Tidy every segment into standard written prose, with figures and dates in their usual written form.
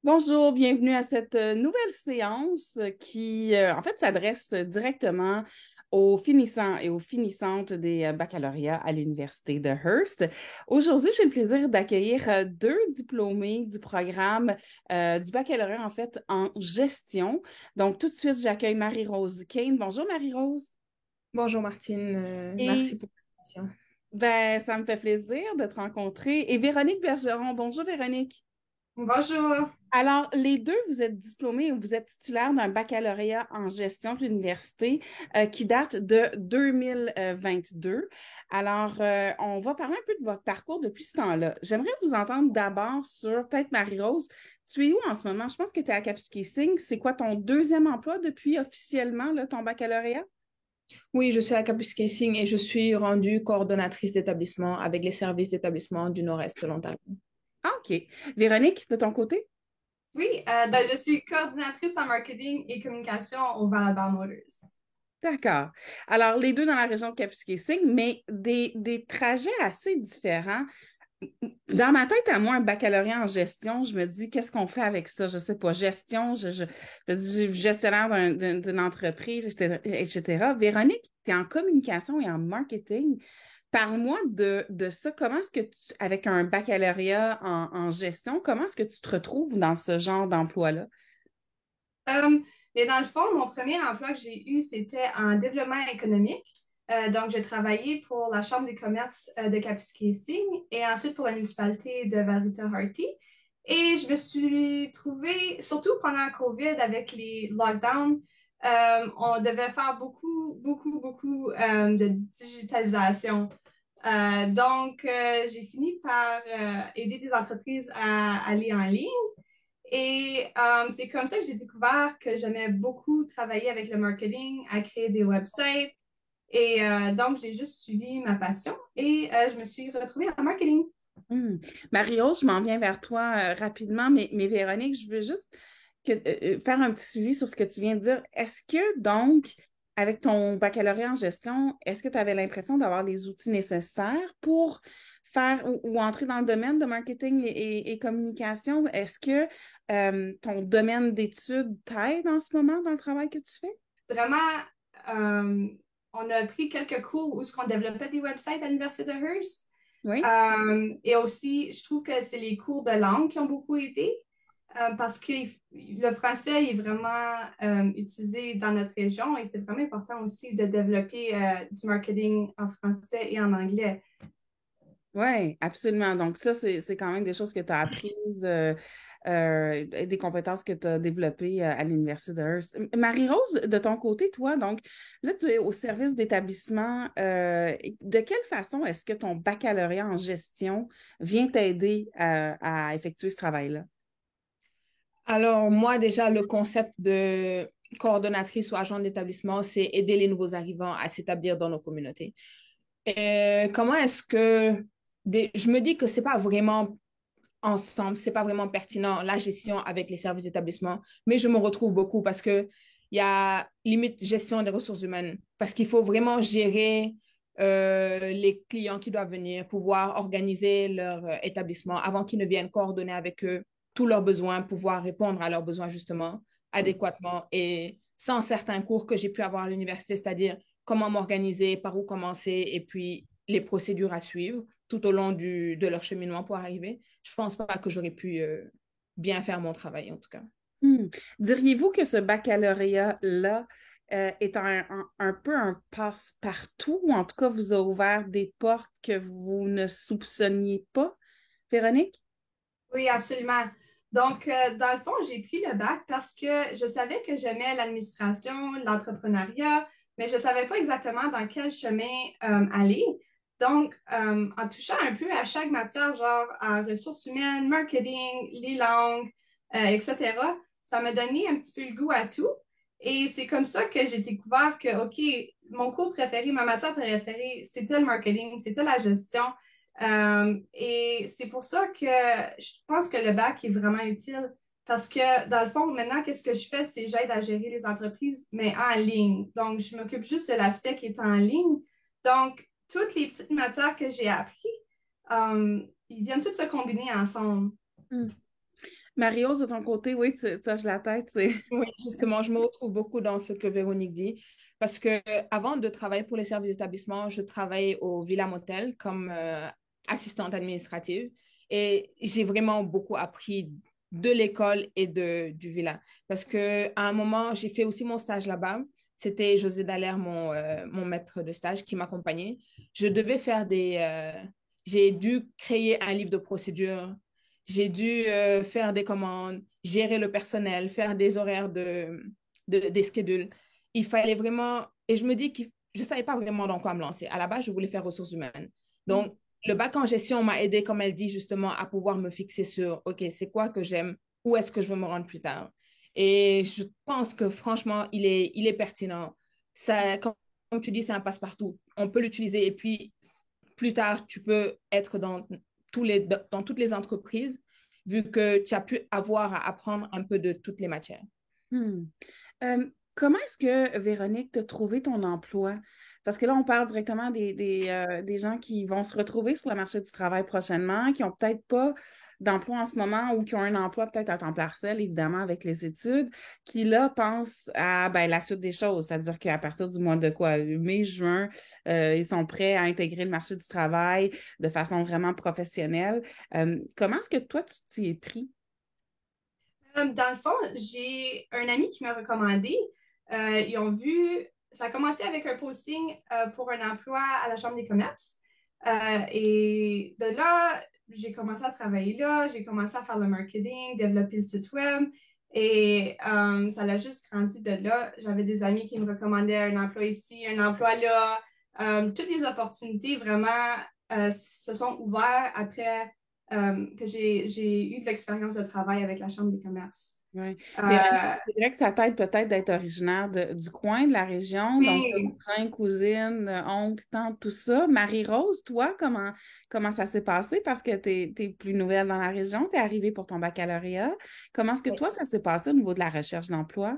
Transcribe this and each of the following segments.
Bonjour, bienvenue à cette nouvelle séance qui, en fait, s'adresse directement aux finissants et aux finissantes des baccalauréats à l'Université de Hearst. Aujourd'hui, j'ai le plaisir d'accueillir deux diplômés du programme du baccalauréat, en fait, en gestion. Donc, tout de suite, j'accueille Marie-Rose Kane. Bonjour, Marie-Rose. Bonjour Martine, merci Et pour l'invitation. ça me fait plaisir de te rencontrer. Et Véronique Bergeron. Bonjour, Véronique. Bonjour. Alors, les deux, vous êtes diplômés ou vous êtes titulaire d'un baccalauréat en gestion de l'université qui date de 2022. Alors, on va parler un peu de votre parcours depuis ce temps-là. J'aimerais vous entendre d'abord sur, peut-être Marie-Rose, tu es où en ce moment? Je pense que tu es à Kapuskasing. C'est quoi ton deuxième emploi depuis officiellement là, ton baccalauréat? Oui, je suis à Campus Casing et je suis rendue coordonnatrice d'établissement avec les services d'établissement du Nord-Est de l'Ontario. Ah, OK. Véronique, de ton côté? Oui, je suis coordinatrice en marketing et communication au Valabar Motors. D'accord. Alors, les deux dans la région de Kapuskasing, mais des trajets assez différents. Dans ma tête, à moi, un baccalauréat en gestion, je me dis, qu'est-ce qu'on fait avec ça? Je sais pas, gestion, je dis gestionnaire d'une entreprise, etc. Véronique, tu es en communication et en marketing. Parle-moi de ça. Comment est-ce que avec un baccalauréat en gestion, comment est-ce que tu te retrouves dans ce genre d'emploi-là? Euh, mais dans le fond, mon premier emploi que j'ai eu, c'était en développement économique. Donc, j'ai travaillé pour la Chambre des commerces de Kapuskasing et ensuite pour la municipalité de Valuta-Harty. Et je me suis trouvée, surtout pendant la COVID avec les lockdowns, on devait faire beaucoup de digitalisation. J'ai fini par aider des entreprises à aller en ligne. Et c'est comme ça que j'ai découvert que j'aimais beaucoup travailler avec le marketing, à créer des websites. Et donc, j'ai juste suivi ma passion et je me suis retrouvée en marketing. Hmm. Mario, je m'en viens vers toi rapidement, mais Véronique, je veux juste faire un petit suivi sur ce que tu viens de dire. Est-ce que donc, avec ton baccalauréat en gestion, est-ce que tu avais l'impression d'avoir les outils nécessaires pour faire ou entrer dans le domaine de marketing et communication? Est-ce que ton domaine d'études t'aide en ce moment dans le travail que tu fais? Vraiment, euh, on a pris quelques cours où ce qu'on développait des websites à l'Université de Hearst. Oui. Et aussi, je trouve que c'est les cours de langue qui ont beaucoup aidé parce que le français est vraiment utilisé dans notre région et c'est vraiment important aussi de développer du marketing en français et en anglais. Oui, absolument. Donc, ça, c'est quand même des choses que tu as apprises, des compétences que tu as développées à l'Université de Hearst. Marie-Rose, de ton côté, toi, donc, là, tu es au service d'établissement. De quelle façon est-ce que ton baccalauréat en gestion vient t'aider à effectuer ce travail-là? Alors moi déjà, le concept de coordonnatrice ou agent d'établissement, c'est aider les nouveaux arrivants à s'établir dans nos communautés. Et comment est-ce que je me dis que c'est pas vraiment ensemble, c'est pas vraiment pertinent la gestion avec les services d'établissement, mais je me retrouve beaucoup parce que il y a limite gestion des ressources humaines parce qu'il faut vraiment gérer les clients qui doivent venir, pouvoir organiser leur établissement avant qu'ils ne viennent coordonner avec eux tous leurs besoins, pouvoir répondre à leurs besoins justement adéquatement et sans certains cours que j'ai pu avoir à l'université, c'est-à-dire comment m'organiser, par où commencer et puis les procédures à suivre tout au long de leur cheminement pour arriver. Je pense pas que j'aurais pu bien faire mon travail, en tout cas. Hmm. Diriez-vous que ce baccalauréat-là est un peu un passe-partout, ou en tout cas vous a ouvert des portes que vous ne soupçonniez pas, Véronique? Oui, absolument. Donc, dans le fond, j'ai pris le bac parce que je savais que j'aimais l'administration, l'entrepreneuriat, mais je ne savais pas exactement dans quel chemin aller. Donc, en touchant un peu à chaque matière, genre à ressources humaines, marketing, les langues, etc., ça m'a donné un petit peu le goût à tout. Et c'est comme ça que j'ai découvert que, OK, mon cours préféré, ma matière préférée, c'était le marketing, c'était la gestion. Et c'est pour ça que je pense que le bac est vraiment utile parce que dans le fond, maintenant, qu'est-ce que je fais, c'est j'aide à gérer les entreprises, mais en ligne. Donc, je m'occupe juste de l'aspect qui est en ligne. Donc, toutes les petites matières que j'ai apprises, ils viennent toutes se combiner ensemble. Hmm. Marie-Rose, de ton côté, oui, tu hoches la tête, c'est... Oui, justement, je me retrouve beaucoup dans ce que Véronique dit parce que avant de travailler pour les services d'établissement, je travaillais au Villa Motel comme assistante administrative et j'ai vraiment beaucoup appris de l'école et du Villa parce que à un moment, j'ai fait aussi mon stage là-bas. C'était José Dallaire, mon maître de stage, qui m'accompagnait. Je devais faire j'ai dû créer un livre de procédure. J'ai dû faire des commandes, gérer le personnel, faire des horaires des schedules. Il fallait vraiment... Et je me dis que je ne savais pas vraiment dans quoi me lancer. À la base, je voulais faire ressources humaines. Donc, le bac en gestion m'a aidé, comme elle dit, justement, à pouvoir me fixer sur, OK, c'est quoi que j'aime, où est-ce que je veux me rendre plus tard. Et je pense que, franchement, il est pertinent. Ça, comme tu dis, c'est un passe-partout. On peut l'utiliser et puis, plus tard, tu peux être dans toutes les entreprises vu que tu as pu avoir à apprendre un peu de toutes les matières. Hmm. Comment est-ce que, Véronique, t'as trouvé ton emploi? Parce que là, on parle directement des gens qui vont se retrouver sur le marché du travail prochainement, qui n'ont peut-être pas d'emploi en ce moment ou qui ont un emploi peut-être à temps partiel, évidemment, avec les études, qui là pensent à ben, la suite des choses, c'est-à-dire qu'à partir du mois de quoi, mai, juin, ils sont prêts à intégrer le marché du travail de façon vraiment professionnelle. Comment est-ce que toi, tu t'y es pris? Dans le fond, j'ai un ami qui m'a recommandé. Ils ont vu, ça a commencé avec un posting pour un emploi à la Chambre des commerces. Et de là, j'ai commencé à travailler là, j'ai commencé à faire le marketing, développer le site web. Et ça l'a juste grandi de là. J'avais des amis qui me recommandaient un emploi ici, un emploi là. Toutes les opportunités vraiment se sont ouvertes après que j'ai eu de l'expérience de travail avec la Chambre des commerces. Oui. Véronique, Euh, c'est vrai que ça t'aide peut-être d'être originaire du coin, de la région, donc oui. cousin, cousine, oncle, tante, tout ça. Marie-Rose, toi, comment ça s'est passé? Parce que tu es plus nouvelle dans la région, tu es arrivée pour ton baccalauréat. Comment est-ce que toi, ça s'est passé au niveau de la recherche d'emploi?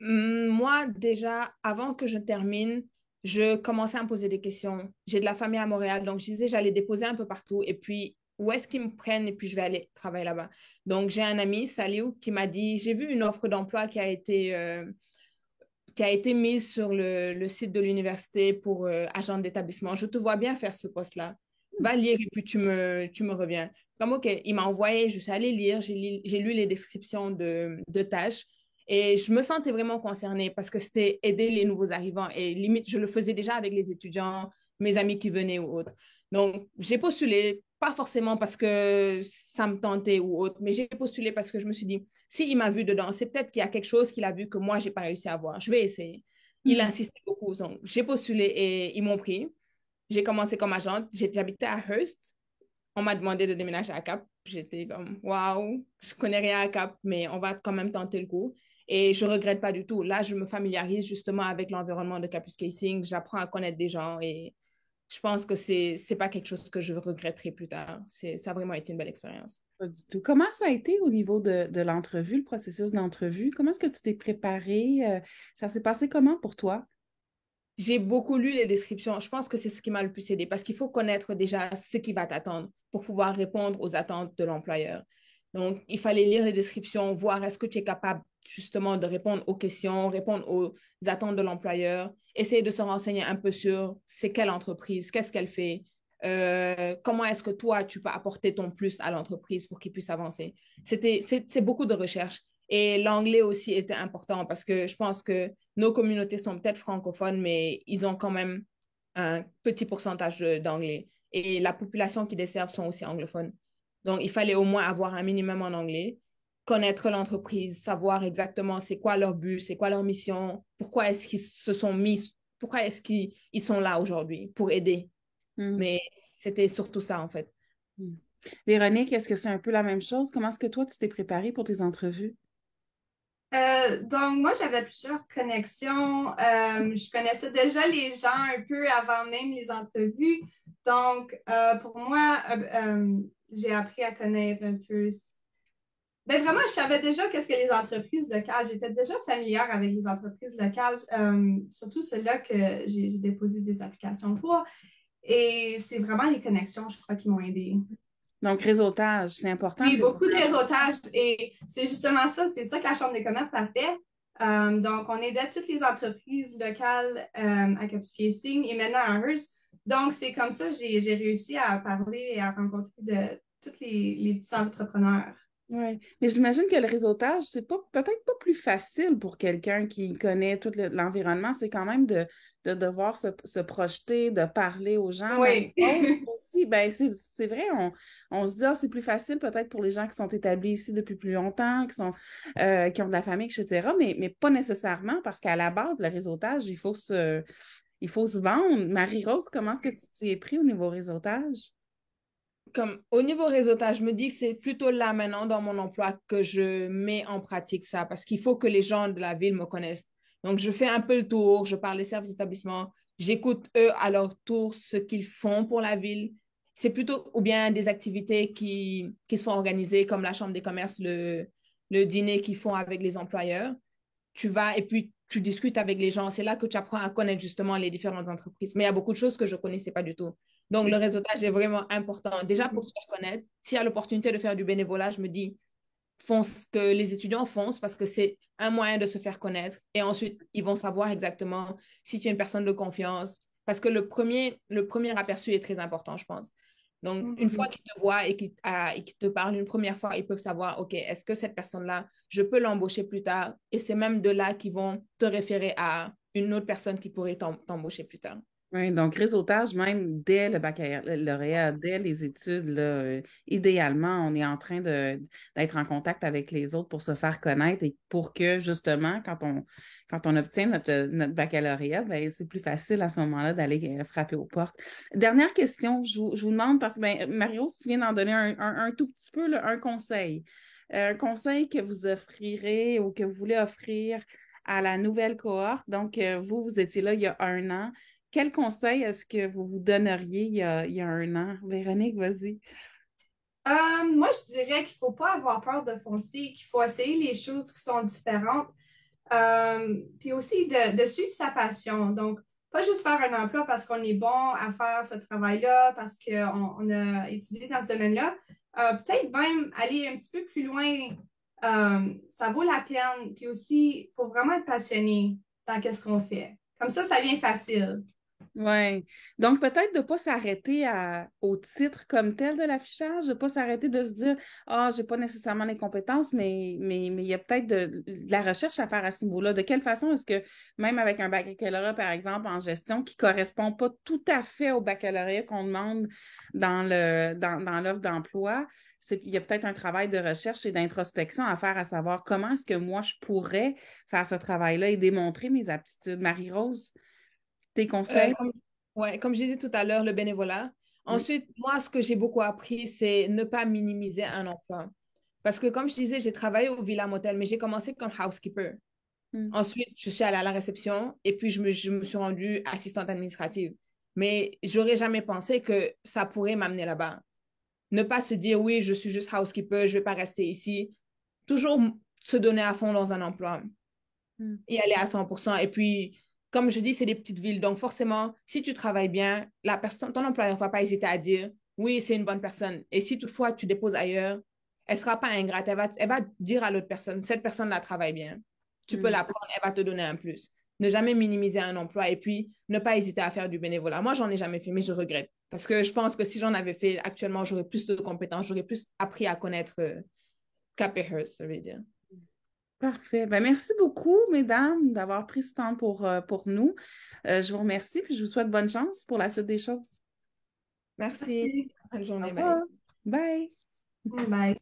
Moi, déjà, avant que je termine, je commençais à me poser des questions. J'ai de la famille à Montréal, donc je disais j'allais déposer un peu partout et puis où est-ce qu'ils me prennent et puis je vais aller travailler là-bas. Donc j'ai un ami, Saliou, qui m'a dit, j'ai vu une offre d'emploi qui a été mise sur le site de l'université pour agent d'établissement. Je te vois bien faire ce poste-là. Va lire et puis tu me reviens. Comme, OK, il m'a envoyé, je suis allée lire, j'ai lu les descriptions de tâches et je me sentais vraiment concernée parce que c'était aider les nouveaux arrivants et limite, je le faisais déjà avec les étudiants, mes amis qui venaient ou autres. Donc, j'ai postulé, pas forcément parce que ça me tentait ou autre, mais j'ai postulé parce que je me suis dit, s'il m'a vu dedans, c'est peut-être qu'il y a quelque chose qu'il a vu que moi, je n'ai pas réussi à voir. Je vais essayer. Il Hmm. insistait beaucoup. Donc, j'ai postulé et ils m'ont pris. J'ai commencé comme agente. J'habitais à Hearst. On m'a demandé de déménager à Cap. J'étais comme, waouh, je connais rien à Cap, mais on va quand même tenter le coup. Et je regrette pas du tout. Là, je me familiarise justement avec l'environnement de Campus Casing. J'apprends à connaître des gens et je pense que c'est pas quelque chose que je regretterai plus tard. Ça a vraiment été une belle expérience. Pas du tout. Comment ça a été au niveau de l'entrevue, le processus d'entrevue? Comment est-ce que tu t'es préparée? Ça s'est passé comment pour toi? J'ai beaucoup lu les descriptions. Je pense que c'est ce qui m'a le plus aidé parce qu'il faut connaître déjà ce qui va t'attendre pour pouvoir répondre aux attentes de l'employeur. Donc, il fallait lire les descriptions, voir est-ce que tu es capable justement de répondre aux questions, répondre aux attentes de l'employeur, essayer de se renseigner un peu sur c'est quelle entreprise, qu'est-ce qu'elle fait, comment est-ce que toi, tu peux apporter ton plus à l'entreprise pour qu'il puisse avancer. C'est beaucoup de recherche. Et l'anglais aussi était important parce que je pense que nos communautés sont peut-être francophones, mais ils ont quand même un petit pourcentage d'anglais. Et la population qui desservent sont aussi anglophones. Donc, il fallait au moins avoir un minimum en anglais, connaître l'entreprise, savoir exactement c'est quoi leur but, c'est quoi leur mission, pourquoi est-ce qu'ils se sont mis, pourquoi est-ce qu'ils sont là aujourd'hui pour aider. Hmm. Mais c'était surtout ça, en fait. Hmm. Véronique, est-ce que c'est un peu la même chose? Comment est-ce que toi, tu t'es préparée pour tes entrevues? Donc, moi, j'avais plusieurs connexions. Je connaissais déjà les gens un peu avant même les entrevues. Donc, pour moi, j'ai appris à connaître un peu. Ben vraiment, je savais déjà qu'est-ce que les entreprises locales. J'étais déjà familière avec les entreprises locales, surtout celles-là que j'ai déposé des applications pour. Et c'est vraiment les connexions, je crois, qui m'ont aidée. Donc, réseautage, c'est important. Oui, Le beaucoup de réseautage. réseautage. Et c'est justement ça, c'est ça que la Chambre des commerces a fait. Donc, on aidait toutes les entreprises locales à Kapuskasing et maintenant à Hearst. Donc, c'est comme ça que j'ai réussi à parler et à rencontrer de tous les petits entrepreneurs. Oui, mais j'imagine que le réseautage, c'est pas peut-être pas plus facile pour quelqu'un qui connaît tout l'environnement. C'est quand même de devoir se projeter, de parler aux gens. Oui. Marie-Rose aussi, ben c'est vrai, on se dit, ah, c'est plus facile peut-être pour les gens qui sont établis ici depuis plus longtemps, qui ont de la famille, etc. Mais pas nécessairement, parce qu'à la base, le réseautage, il faut se vendre. Marie-Rose, comment est-ce que tu t'y es pris au niveau réseautage? Comme au niveau réseautage, je me dis que c'est plutôt là maintenant dans mon emploi que je mets en pratique ça parce qu'il faut que les gens de la ville me connaissent. Donc, je fais un peu le tour, je parle des services d'établissement, j'écoute eux à leur tour ce qu'ils font pour la ville. C'est plutôt ou bien des activités qui sont organisées comme la Chambre des commerces, le dîner qu'ils font avec les employeurs. Tu vas et puis tu discutes avec les gens. C'est là que tu apprends à connaître justement les différentes entreprises. Mais il y a beaucoup de choses que je ne connaissais pas du tout. Donc, le réseautage est vraiment important. Déjà, pour se faire connaître, s'il y a l'opportunité de faire du bénévolat, je me dis, fonce, que les étudiants foncent parce que c'est un moyen de se faire connaître. Et ensuite, ils vont savoir exactement si tu es une personne de confiance. Parce que le premier aperçu est très important, je pense. Donc, une fois qu'ils te voient et qu'ils te parlent une première fois, ils peuvent savoir, OK, est-ce que cette personne-là, je peux l'embaucher plus tard? Et c'est même de là qu'ils vont te référer à une autre personne qui pourrait t'embaucher plus tard. Oui, donc réseautage, même dès le baccalauréat, dès les études, là, idéalement, on est en train d'être en contact avec les autres pour se faire connaître et pour que, justement, quand on obtient notre baccalauréat, ben, c'est plus facile à ce moment-là d'aller frapper aux portes. Dernière question, je vous demande, parce que ben, Mario, si tu viens d'en donner un tout petit peu, là, un conseil. Un conseil que vous offrirez ou que vous voulez offrir à la nouvelle cohorte. Donc, vous étiez là il y a un an. Quel conseil est-ce que vous vous donneriez il y a un an? Véronique, vas-y. Moi, je dirais qu'il ne faut pas avoir peur de foncer, qu'il faut essayer les choses qui sont différentes. Puis aussi de suivre sa passion. Donc, pas juste faire un emploi parce qu'on est bon à faire ce travail-là, parce qu'on a étudié dans ce domaine-là. Peut-être même aller un petit peu plus loin. Ça vaut la peine. Puis aussi, il faut vraiment être passionné dans ce qu'on fait. Comme ça vient facile. Oui. Donc, peut-être de ne pas s'arrêter au titre comme tel de l'affichage, de ne pas s'arrêter de se dire, ah, j'ai pas nécessairement les compétences, mais il y a peut-être de la recherche à faire à ce niveau-là. De quelle façon est-ce que, même avec un baccalauréat, par exemple, en gestion, qui ne correspond pas tout à fait au baccalauréat qu'on demande dans l'offre d'emploi, il y a peut-être un travail de recherche et d'introspection à faire, à savoir comment est-ce que moi, je pourrais faire ce travail-là et démontrer mes aptitudes. Marie-Rose, tes conseils? Comme je disais tout à l'heure, le bénévolat. Ensuite, moi, ce que j'ai beaucoup appris, c'est ne pas minimiser un emploi. Parce que, comme je disais, j'ai travaillé au Villa Motel, mais j'ai commencé comme housekeeper. Mm. Ensuite, je suis allée à la réception et puis je me suis rendue assistante administrative. Mais j'aurais jamais pensé que ça pourrait m'amener là-bas. Ne pas se dire, oui, je suis juste housekeeper, je vais pas rester ici. Toujours se donner à fond dans un emploi Mm. y aller à 100%. Et puis, comme je dis, c'est des petites villes. Donc, forcément, si tu travailles bien, la personne, ton employeur ne va pas hésiter à dire, oui, c'est une bonne personne. Et si toutefois tu déposes ailleurs, elle ne sera pas ingrate. Elle va dire à l'autre personne, cette personne-là travaille bien. Tu peux Mm. la prendre, elle va te donner un plus. Ne jamais minimiser un emploi et puis ne pas hésiter à faire du bénévolat. Moi, j'en ai jamais fait, mais je regrette. Parce que je pense que si j'en avais fait actuellement, j'aurais plus de compétences, j'aurais plus appris à connaître Capehurst, ça veut dire. Parfait. Ben, merci beaucoup, mesdames, d'avoir pris ce temps pour nous. Je vous remercie et je vous souhaite bonne chance pour la suite des choses. Merci. Merci. Bonne Au journée. Bye. revoir. Bye. Bye.